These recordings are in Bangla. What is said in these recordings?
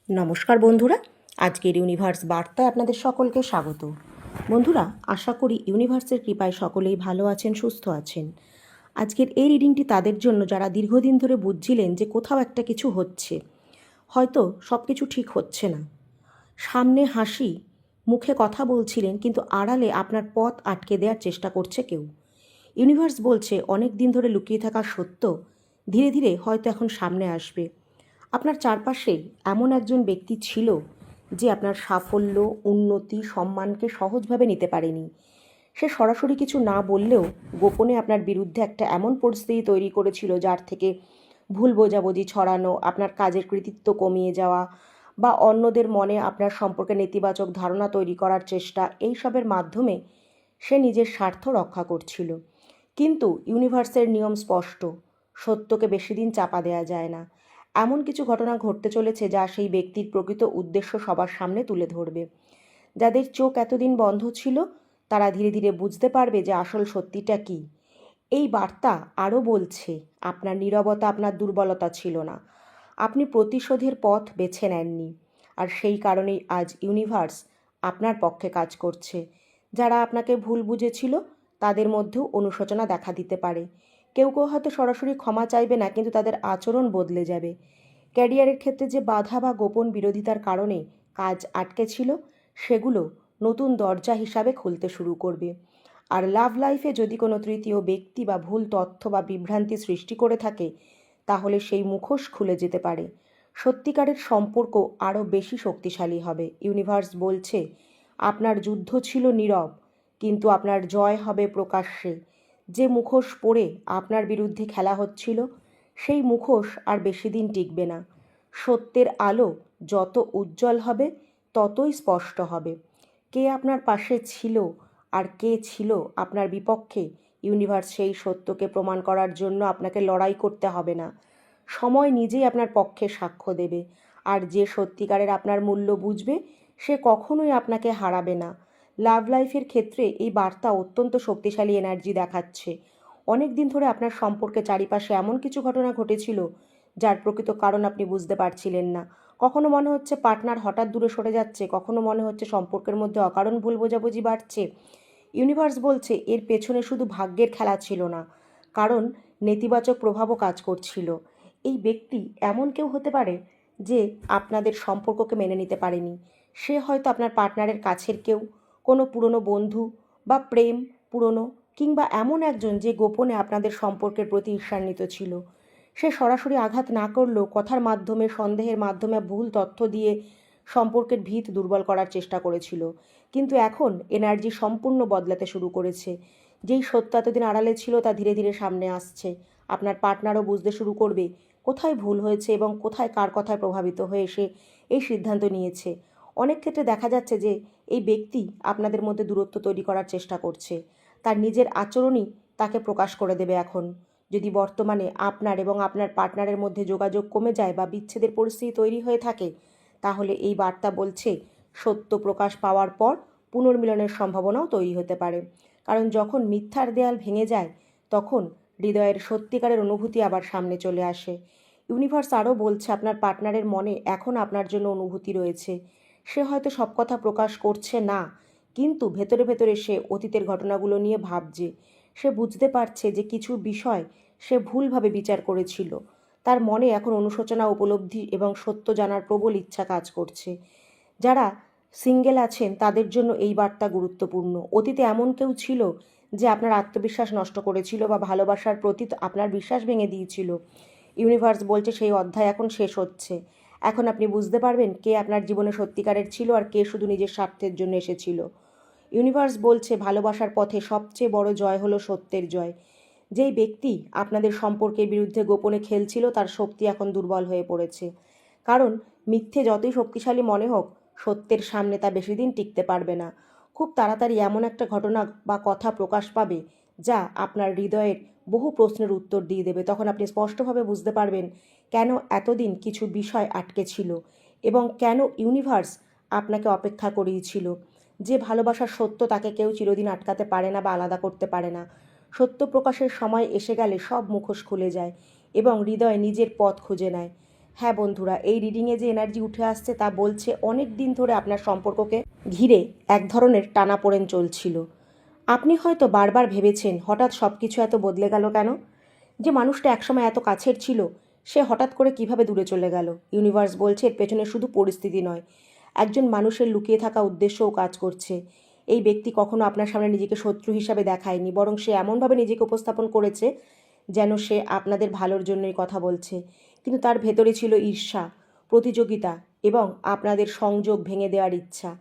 নমস্কার বন্ধুরা, আজকের ইউনিভার্স বার্তায় আপনাদের সকলকে স্বাগত। বন্ধুরা, আশা করি ইউনিভার্সের কৃপায় সকলেই ভালো আছেন, সুস্থ আছেন। আজকের এই রিডিংটি তাদের জন্য যারা দীর্ঘদিন ধরে বুঝছিলেন যে কোথাও একটা কিছু হচ্ছে, হয়তো সব কিছু ঠিক হচ্ছে না। সামনে হাসি, মুখে কথা বলছিলেন, কিন্তু আড়ালে আপনার পথ আটকে দেওয়ার চেষ্টা করছে কেউ। ইউনিভার্স বলছে অনেক দিন ধরে লুকিয়ে থাকা সত্য ধীরে ধীরে হয়তো এখন সামনে আসবে। আপনার চারপাশে এমন একজন ব্যক্তি ছিল যে আপনার সাফল্য, উন্নতি, সম্মানকে সহজভাবে নিতে পারেনি। সে সরাসরি কিছু না বললেও গোপনে আপনার বিরুদ্ধে একটা এমন পরিস্থিতি তৈরি করেছিল যার থেকে ভুল বোঝাবুঝি ছড়ানো, আপনার কাজের কৃতিত্ব কমিয়ে যাওয়া বা অন্যদের মনে আপনার সম্পর্কে নেতিবাচক ধারণা তৈরি করার চেষ্টা, এইসবের মাধ্যমে সে নিজের স্বার্থ রক্ষা করছিল। কিন্তু ইউনিভার্সের নিয়ম স্পষ্ট, সত্যকে বেশি দিন চাপা দেওয়া যায় না। এমন কিছু ঘটনা ঘটতে চলেছে যা সেই ব্যক্তির প্রকৃত উদ্দেশ্য সবার সামনে তুলে ধরবে। যাদের চোখ এতদিন বন্ধ ছিল তারা ধীরে ধীরে বুঝতে পারবে যে আসল সত্যিটা কী। এই বার্তা আরও বলছে আপনার নীরবতা আপনার দুর্বলতা ছিল না, আপনি প্রতিশোধের পথ বেছে নেননি। আর সেই কারণেই আজ ইউনিভার্স আপনার পক্ষে কাজ করছে। যারা আপনাকে ভুল বুঝেছিল তাদের মধ্যেও অনুশোচনা দেখা দিতে পারে। কেউ কেউ হয়তো সরাসরি ক্ষমা চাইবে না, কিন্তু তাদের আচরণ বদলে যাবে। ক্যারিয়ারের ক্ষেত্রে যে বাধা বা গোপন বিরোধিতার কারণে কাজ আটকে ছিল, সেগুলো নতুন দরজা হিসাবে খুলতে শুরু করবে। আর লাভ লাইফে যদি কোনো তৃতীয় ব্যক্তি বা ভুল তথ্য বা বিভ্রান্তি সৃষ্টি করে থাকে, তাহলে সেই মুখোশ খুলে যেতে পারে। সত্যিকারের সম্পর্ক আরও বেশি শক্তিশালী হবে। ইউনিভার্স বলছে আপনার যুদ্ধ ছিল নীরব, কিন্তু আপনার জয় হবে প্রকাশ্যে। যে মুখোশ পরে আপনার বিরুদ্ধে খেলা হচ্ছিল, সেই মুখোশ আর বেশি দিন টিকবে না। সত্যের আলো যত উজ্জ্বল হবে ততই স্পষ্ট হবে কে আপনার পাশে ছিল আর কে ছিল আপনার বিপক্ষে। ইউনিভার্স সেই সত্যকে প্রমাণ করার জন্য আপনাকে লড়াই করতে হবে না। সময় নিজেই আপনার পক্ষে সাক্ষ্য দেবে। আর যে সত্যিকারের আপনার মূল্য বুঝবে সে কখনোই আপনাকে হারাবে না। লাভ লাইফের ক্ষেত্রে এই বার্তা অত্যন্ত শক্তিশালী এনার্জি দেখাচ্ছে। অনেক দিন ধরে আপনার সম্পর্কে চারিপাশে এমন কিছু ঘটনা ঘটেছিল যার প্রকৃত কারণ আপনি বুঝতে পারছিলেন না। কখনো মনে হচ্ছে পার্টনার হঠাৎ দূরে সরে যাচ্ছে, কখনো মনে হচ্ছে সম্পর্কের মধ্যে অকারণ ভুল বোঝাবুঝি বাড়ছে। ইউনিভার্স বলছে এর পেছনে শুধু ভাগ্যের খেলা ছিল না, কারণ নেতিবাচক প্রভাবও কাজ করছিল। এই ব্যক্তি এমন কেউ হতে পারে যে আপনাদের সম্পর্ককে মেনে নিতে পারেনি। সে হয়তো আপনার পার্টনারের কাছের কেউ, কোনো পুরনো বন্ধু বা প্রেম পুরনো, কিংবা এমন একজন যে গোপনে আপনাদের সম্পর্কের প্রতি ঈর্ষান্বিত ছিল। সে সরাসরি আঘাত না করলেও কথার মাধ্যমে, সন্দেহের মাধ্যমে, ভুল তথ্য দিয়ে সম্পর্কের ভিত দুর্বল করার চেষ্টা করেছিল। কিন্তু এখন এনার্জি সম্পূর্ণ বদলাতে শুরু করেছে। যেই সত্য এতদিন আড়ালে ছিল তা ধীরে ধীরে সামনে আসছে। আপনার পার্টনারও বুঝতে শুরু করবে কোথায় ভুল হয়েছে এবং কোথায় কার কথায় প্রভাবিত হয়ে সে এই সিদ্ধান্ত নিয়েছে। অনেক ক্ষেত্রে দেখা যাচ্ছে যে এই ব্যক্তি আপনাদের মধ্যে দূরত্ব তৈরি করার চেষ্টা করছে। তার নিজের আচরণই তাকে প্রকাশ করে দেবে এখন। যদি বর্তমানে আপনার এবং আপনার পার্টনারের মধ্যে যোগাযোগ কমে যায় বা বিচ্ছেদের পরিস্থিতি তৈরি হয়ে থাকে, তাহলে এই বার্তা বলছে সত্য প্রকাশ পাওয়ার পর পুনর্মিলনের সম্ভাবনাও তৈরি হতে পারে। কারণ যখন মিথ্যার দেয়াল ভেঙে যায় তখন হৃদয়ের সত্যিকারের অনুভূতি আবার সামনে চলে আসে। ইউনিভার্স আরও বলছে আপনার পার্টনারের মনে এখন আপনার জন্য অনুভূতি রয়েছে। সে হয়তো সব কথা প্রকাশ করছে না, কিন্তু ভেতরে ভেতরে সে অতীতের ঘটনাগুলো নিয়ে ভাবছে। সে বুঝতে পারছে যে কিছু বিষয় সে ভুলভাবে বিচার করেছিল। তার মনে এখন অনুশোচনা, উপলব্ধি এবং সত্য জানার প্রবল ইচ্ছা কাজ করছে। যারা সিঙ্গেল আছেন তাদের জন্য এই বার্তা গুরুত্বপূর্ণ। অতীতে এমন কেউ ছিল যে আপনার আত্মবিশ্বাস নষ্ট করেছিল বা ভালোবাসার প্রতি আপনার বিশ্বাস ভেঙে দিয়েছিল। ইউনিভার্স বলছে সেই অধ্যায় এখন শেষ হচ্ছে। এখন আপনি বুঝতে পারবেন কে আপনার জীবনে সত্যিকারের ছিল আর কে শুধু নিজের স্বার্থের জন্য এসেছিল। ইউনিভার্স বলছে ভালোবাসার পথে সবচেয়ে বড় জয় হলো সত্যের জয়। যেই ব্যক্তি আপনাদের সম্পর্কের বিরুদ্ধে গোপনে খেলছিল তার শক্তি এখন দুর্বল হয়ে পড়েছে। কারণ মিথ্যে যতই শক্তিশালী মনে হোক, সত্যের সামনে তা বেশি দিন টিকতে পারবে না। খুব তাড়াতাড়ি এমন একটা ঘটনা বা কথা প্রকাশ পাবে যা আপনার হৃদয়ের বহু প্রশ্নের উত্তর দিয়ে দেবে। তখন আপনি স্পষ্টভাবে বুঝতে পারবেন কেন এতদিন কিছু বিষয় আটকে ছিল এবং কেন ইউনিভার্স আপনাকে অপেক্ষা করিয়েছিল। যে ভালোবাসার সত্য তাকে কেউ চিরদিন আটকাতে পারে না বা আলাদা করতে পারে না। সত্য প্রকাশের সময় এসে গেলে সব মুখোশ খুলে যায় এবং হৃদয় নিজের পথ খুঁজে নেয়। হ্যাঁ বন্ধুরা, এই রিডিংয়ে যে এনার্জি উঠে আসছে তা বলছে অনেক দিন ধরে আপনার সম্পর্ককে ঘিরে এক ধরনের টানাপোড়েন চলছিল। আপনি হয়তো বারবার ভেবেছেন হঠাৎ সব কিছু এত বদলে গেল কেন, যে মানুষটা একসময় এত কাছের ছিল সে হঠাৎ করে কিভাবে দূরে চলে গেল। ইউনিভার্স বলছে এর পেছনে শুধু পরিস্থিতি নয়, একজন মানুষের লুকিয়ে থাকা উদ্দেশ্যও কাজ করছে। এই ব্যক্তি কখনো আপনার সামনে নিজেকে শত্রু হিসাবে দেখায়নি, বরং সে এমনভাবে নিজেকে উপস্থাপন করেছে যেন সে আপনাদের ভালোর জন্যই কথা বলছে। কিন্তু তার ভেতরে ছিল ঈর্ষা, প্রতিযোগিতা এবং আপনাদের সংযোগ ভেঙে দেওয়ার ইচ্ছা।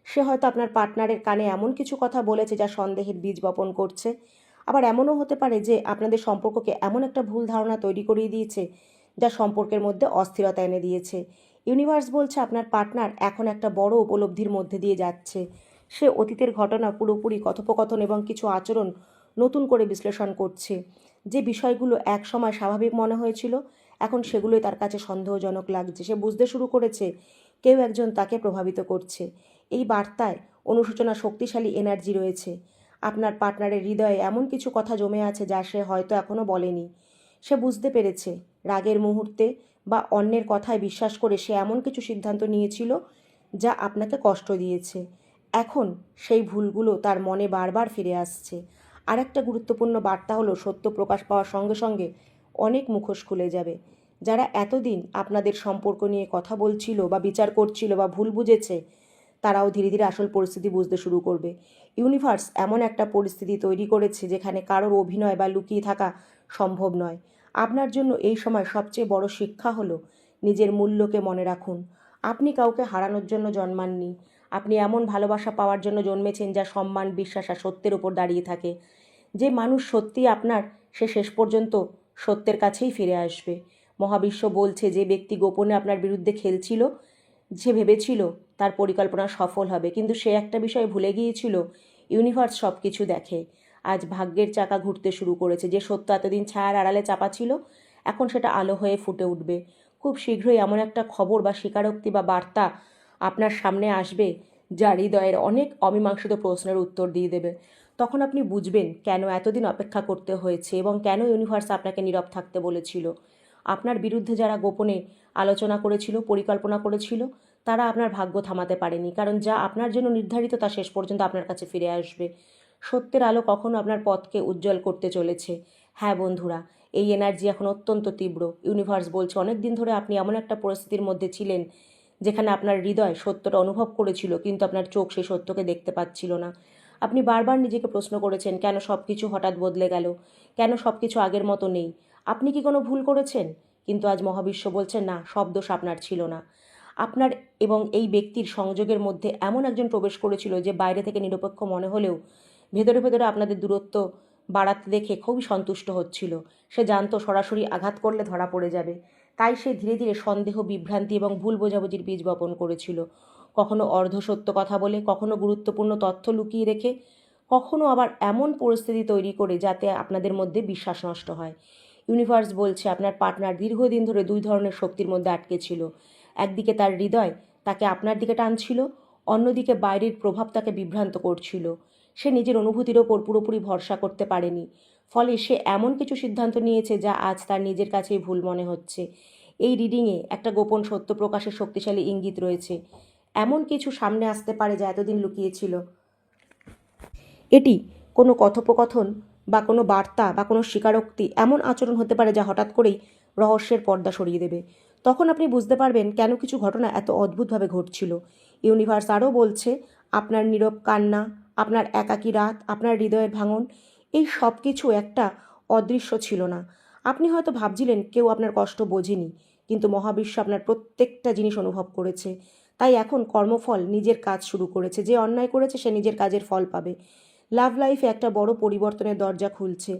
সে হয়তো আপনার পার্টনারের কানে এমন কিছু কথা বলেছে যা সন্দেহের বীজ বপন করছে। আবার এমনও হতে পারে যে আপনাদের সম্পর্ককে এমন একটা ভুল ধারণা তৈরি করিয়ে দিয়েছে যা সম্পর্কের মধ্যে অস্থিরতা এনে দিয়েছে। ইউনিভার্স বলছে আপনার পার্টনার এখন একটা বড় উপলব্ধির মধ্যে দিয়ে যাচ্ছে। সে অতীতের ঘটনা, পুরোপুরি কথোপকথন এবং কিছু আচরণ নতুন করে বিশ্লেষণ করছে। যে বিষয়গুলো একসময় স্বাভাবিক মনে হয়েছিল এখন সেগুলোই তার কাছে সন্দেহজনক লাগছে। সে বুঝতে শুরু করেছে কেউ একজন তাকে প্রভাবিত করছে। এই বার্তায় অনুশোচনা শক্তিশালী এনার্জি রয়েছে। আপনার পার্টনারের হৃদয়ে এমন কিছু কথা জমে আছে যা সে হয়তো এখনও বলেনি। সে বুঝতে পেরেছে রাগের মুহূর্তে বা অন্যের কথায় বিশ্বাস করে সে এমন কিছু সিদ্ধান্ত নিয়েছিল যা আপনাকে কষ্ট দিয়েছে। এখন সেই ভুলগুলো তার মনে বারবার ফিরে আসছে। আর একটা গুরুত্বপূর্ণ বার্তা হলো সত্য প্রকাশ পাওয়ার সঙ্গে সঙ্গে অনেক মুখোশ খুলে যাবে। যারা এতদিন আপনাদের সম্পর্ক নিয়ে কথা বলছিল বা বিচার করছিল বা ভুল বুঝেছে, তারাও ধীরে ধীরে আসল পরিস্থিতি বুঝতে শুরু করবে। ইউনিভার্স এমন একটা পরিস্থিতি তৈরি করেছে যেখানে কারোর অভিনয় বা লুকিয়ে থাকা সম্ভব নয়। আপনার জন্য এই সময় সবচেয়ে বড় শিক্ষা হলো নিজের মূল্যকে মনে রাখুন। আপনি কাউকে হারানোর জন্য জন্মাননি। আপনি এমন ভালোবাসা পাওয়ার জন্য জন্মেছেন যা সম্মান, বিশ্বাস আর সত্যের উপর দাঁড়িয়ে থাকে। যে মানুষ সত্যিই আপনার, সে শেষ পর্যন্ত সত্যের কাছেই ফিরে আসবে। মহাবিশ্ব বলছে যে ব্যক্তি গোপনে আপনার বিরুদ্ধে খেলছিল, যে ভেবেছিল তার পরিকল্পনা সফল হবে, কিন্তু সে একটা বিষয় ভুলে গিয়েছিল ইউনিভার্স সব কিছু দেখে। আজ ভাগ্যের চাকা ঘুরতে শুরু করেছে। যে সত্য এতদিন ছায়ার আড়ালে চাপা ছিল এখন সেটা আলো হয়ে ফুটে উঠবে। খুব শীঘ্রই এমন একটা খবর বা স্বীকারোক্তি বা বার্তা আপনার সামনে আসবে যা হৃদয়ের অনেক অমীমাংসিত প্রশ্নের উত্তর দিয়ে দেবে। তখন আপনি বুঝবেন কেন এতদিন অপেক্ষা করতে হয়েছে এবং কেন ইউনিভার্স আপনাকে নীরব থাকতে বলেছিল। আপনার বিরুদ্ধে যারা গোপনে আলোচনা করেছিল, পরিকল্পনা করেছিল, তারা আপনার ভাগ্য থামাতে পারেনি, কারণ যা আপনার জন্য নির্ধারিত তা শেষ পর্যন্ত আপনার কাছে ফিরে আসবে। সত্যের আলো কখনো আপনার পথকে উজ্জ্বল করতে চলেছে। হ্যাঁ বন্ধুরা, এই এনার্জি এখন অত্যন্ত তীব্র। ইউনিভার্স বলছে অনেক দিন ধরে আপনি এমন একটা পরিস্থিতির মধ্যে ছিলেন যেখানে আপনার হৃদয় সত্যটা অনুভব করেছিল, কিন্তু আপনার চোখ সেই সত্যকে দেখতে পাচ্ছিল না। আপনি বারবার নিজেকে প্রশ্ন করেছেন কেন সব কিছু হঠাৎ বদলে গেল, কেন সব কিছু আগের মতো নেই। আপনি কি কোনো ভুল করেছেন? কিন্তু আজ মহাবিশ্ব বলছে না, সব দোষ আপনার ছিল না। আপনার এবং এই ব্যক্তির সংযোগের মধ্যে এমন একজন প্রবেশ করেছিল যে বাইরে থেকে নিরপেক্ষ মনে হলেও ভেতরে ভেতরে আপনাদের দূরত্ব বাড়াতে দেখে খুবই সন্তুষ্ট হচ্ছিল। সে জানতো সরাসরি আঘাত করলে ধরা পড়ে যাবে, তাই সে ধীরে ধীরে সন্দেহ, বিভ্রান্তি এবং ভুল বোঝাবুঝির বীজ বপন করেছিল। কখনো অর্ধসত্য কথা বলে, কখনো গুরুত্বপূর্ণ তথ্য লুকিয়ে রেখে, কখনো আবার এমন পরিস্থিতি তৈরি করে যাতে আপনাদের মধ্যে বিশ্বাস নষ্ট হয়। ইউনিভার্স বলছে আপনার পার্টনার দীর্ঘদিন ধরে দুই ধরনের শক্তির মধ্যে আটকে ছিল। একদিকে তার হৃদয় তাকে আপনার দিকে টানছিল, অন্যদিকে বাইরের প্রভাব তাকে বিভ্রান্ত করছিল। সে নিজের অনুভূতির ওপর পুরোপুরি ভরসা করতে পারেনি, ফলে সে এমন কিছু সিদ্ধান্ত নিয়েছে যা আজ তার নিজের কাছেই ভুল মনে হচ্ছে। এই রিডিংয়ে একটা গোপন সত্য প্রকাশের শক্তিশালী ইঙ্গিত রয়েছে। এমন কিছু সামনে আসতে পারে যা এতদিন লুকিয়েছিল। এটি কোনো কথোপকথন বা কোনো বার্তা বা কোনো স্বীকারোক্তি, এমন আচরণ হতে পারে যা হঠাৎ করেই রহস্যের পর্দা সরিয়ে দেবে। তখন আপনি বুঝতে পারবেন কেন কিছু ঘটনা এত অদ্ভুতভাবে ঘটছিল। ইউনিভার্স আরও বলছে আপনার নীরব কান্না, আপনার একাকী রাত, আপনার হৃদয়ের ভাঙন, এই সব কিছু একটা অদৃশ্য ছিল না। আপনি হয়তো ভাবছিলেন কেউ আপনার কষ্ট বোঝেনি, কিন্তু মহাবিশ্ব আপনার প্রত্যেকটা জিনিস অনুভব করেছে। তাই এখন কর্মফল নিজের কাজ শুরু করেছে। যে অন্যায় করেছে সে নিজের কাজের ফল পাবে। লাভ লাইফে একটা বড় পরিবর্তনের দরজা খুলছে।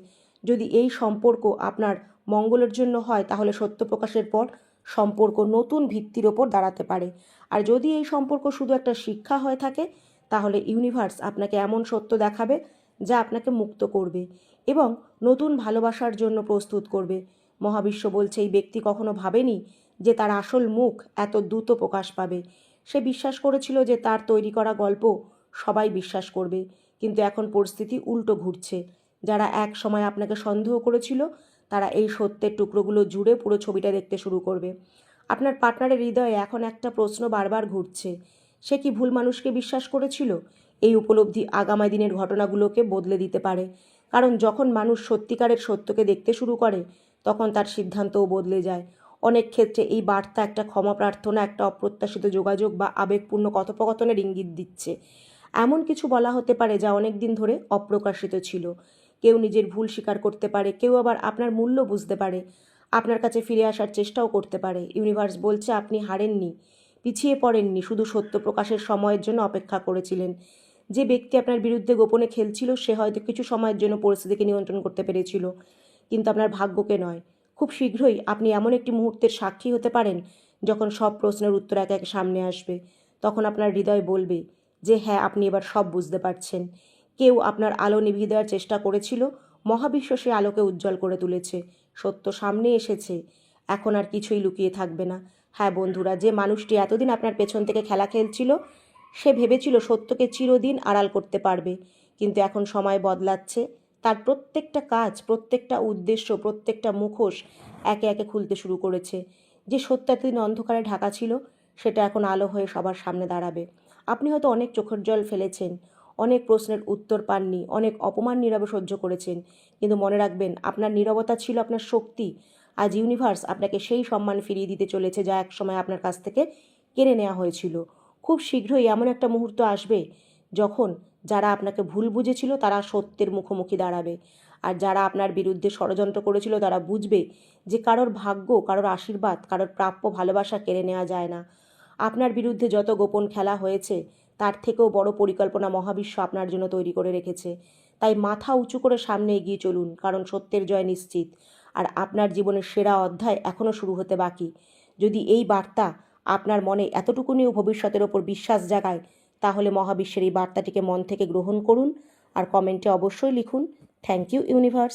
যদি এই সম্পর্ক আপনার মঙ্গলের জন্য হয় তাহলে সত্য প্রকাশের পর সম্পর্ক নতুন ভিত্তির ওপর দাঁড়াতে পারে। আর যদি এই সম্পর্ক শুধু একটা শিক্ষা হয়ে থাকে তাহলে ইউনিভার্স আপনাকে এমন সত্য দেখাবে যা আপনাকে মুক্ত করবে এবং নতুন ভালোবাসার জন্য প্রস্তুত করবে। মহাবিশ্ব বলছে এই ব্যক্তি কখনো ভাবেনি যে তার আসল মুখ এত দ্রুত প্রকাশ পাবে। সে বিশ্বাস করেছিল যে তার তৈরি করা গল্প সবাই বিশ্বাস করবে, কিন্তু এখন পরিস্থিতি উল্টো ঘুরছে। যারা এক সময় আপনাকে সন্দেহ করেছিল তারা এই সত্যের টুকরোগুলো জুড়ে পুরো ছবিটা দেখতে শুরু করবে। আপনার পার্টনারের হৃদয়ে এখন একটা প্রশ্ন বারবার ঘুরছে, সে কি ভুল মানুষকে বিশ্বাস করেছিল? এই উপলব্ধি আগামী দিনের ঘটনাগুলোকে বদলে দিতে পারে, কারণ যখন মানুষ সত্যিকারের সত্যকে দেখতে শুরু করে তখন তার সিদ্ধান্তও বদলে যায়। অনেক ক্ষেত্রে এই বার্তা একটা ক্ষমা প্রার্থনা, একটা অপ্রত্যাশিত যোগাযোগ বা আবেগপূর্ণ কথোপকথনের ইঙ্গিত দিচ্ছে। এমন কিছু বলা হতে পারে যা অনেক দিন ধরে অপ্রকাশিত ছিল। কেউ নিজের ভুল স্বীকার করতে পারে, কেউ আবার আপনার মূল্য বুঝতে পারে, আপনার কাছে ফিরে আসার চেষ্টাও করতে পারে। ইউনিভার্স বলছে আপনি হারেননি, পিছিয়ে পড়েননি, শুধু সত্য প্রকাশের সময়ের জন্য অপেক্ষা করেছিলেন। যে ব্যক্তি আপনার বিরুদ্ধে গোপনে খেলছিল সে হয়তো কিছু সময়ের জন্য পরিস্থিতিকে নিয়ন্ত্রণ করতে পেরেছিল, কিন্তু আপনার ভাগ্যকে নয়। খুব শীঘ্রই আপনি এমন একটি মুহূর্তের সাক্ষী হতে পারেন যখন সব প্রশ্নের উত্তর একে একে সামনে আসবে। তখন আপনার হৃদয় বলবে যে হ্যাঁ, আপনি এবার সব বুঝতে পারছেন। কেউ আপনার আলো নিভিয়ে দেওয়ার চেষ্টা করেছিল, মহাবিশ্ব সে আলোকে উজ্জ্বল করে তুলেছে। সত্য সামনে এসেছে, এখন আর কিছুই লুকিয়ে থাকবে না। হ্যাঁ বন্ধুরা, যে মানুষটি এতদিন আপনার পেছন থেকে খেলা খেলছিল, সে ভেবেছিল সত্যকে চিরদিন আড়াল করতে পারবে, কিন্তু এখন সময় বদলাচ্ছে। তার প্রত্যেকটা কাজ, প্রত্যেকটা উদ্দেশ্য, প্রত্যেকটা মুখোশ একে একে খুলতে শুরু করেছে। যে সত্য এতদিন অন্ধকারে ঢাকা ছিল সেটা এখন আলো হয়ে সবার সামনে দাঁড়াবে। আপনি হয়তো অনেক চোখের জল ফেলেছেন, অনেক প্রশ্নের উত্তর পাননি, অনেক অপমান নীরবে সহ্য করেছেন, কিন্তু মনে রাখবেন আপনার নীরবতা ছিল আপনার শক্তি। আজ ইউনিভার্স আপনাকে সেই সম্মান ফিরিয়ে দিতে চলেছে যা একসময় আপনার কাছ থেকে কেড়ে নেওয়া হয়েছিল। খুব শীঘ্রই এমন একটা মুহূর্ত আসবে যখন যারা আপনাকে ভুল বুঝেছিল তারা সত্যের মুখোমুখি দাঁড়াবে, আর যারা আপনার বিরুদ্ধে ষড়যন্ত্র করেছিল তারা বুঝবে যে কারোর ভাগ্য, কারোর আশীর্বাদ, কারোর প্রাপ্য ভালোবাসা কেড়ে নেওয়া যায় না। আপনার বিরুদ্ধে যত গোপন খেলা হয়েছে তার থেকেও বড় পরিকল্পনা মহাবিশ্ব আপনার জন্য তৈরি করে রেখেছে। তাই মাথা উঁচু করে সামনে এগিয়ে চলুন, কারণ সত্যের জয় নিশ্চিত, আর আপনার জীবনের সেরা অধ্যায় এখনও শুরু হতে বাকি। যদি এই বার্তা আপনার মনে এতটুকুনিও ভবিষ্যতের ওপর বিশ্বাস জাগায়, তাহলে মহাবিশ্বের এই বার্তাটিকে মন থেকে গ্রহণ করুন আর কমেন্টে অবশ্যই লিখুন থ্যাংক ইউ ইউনিভার্স।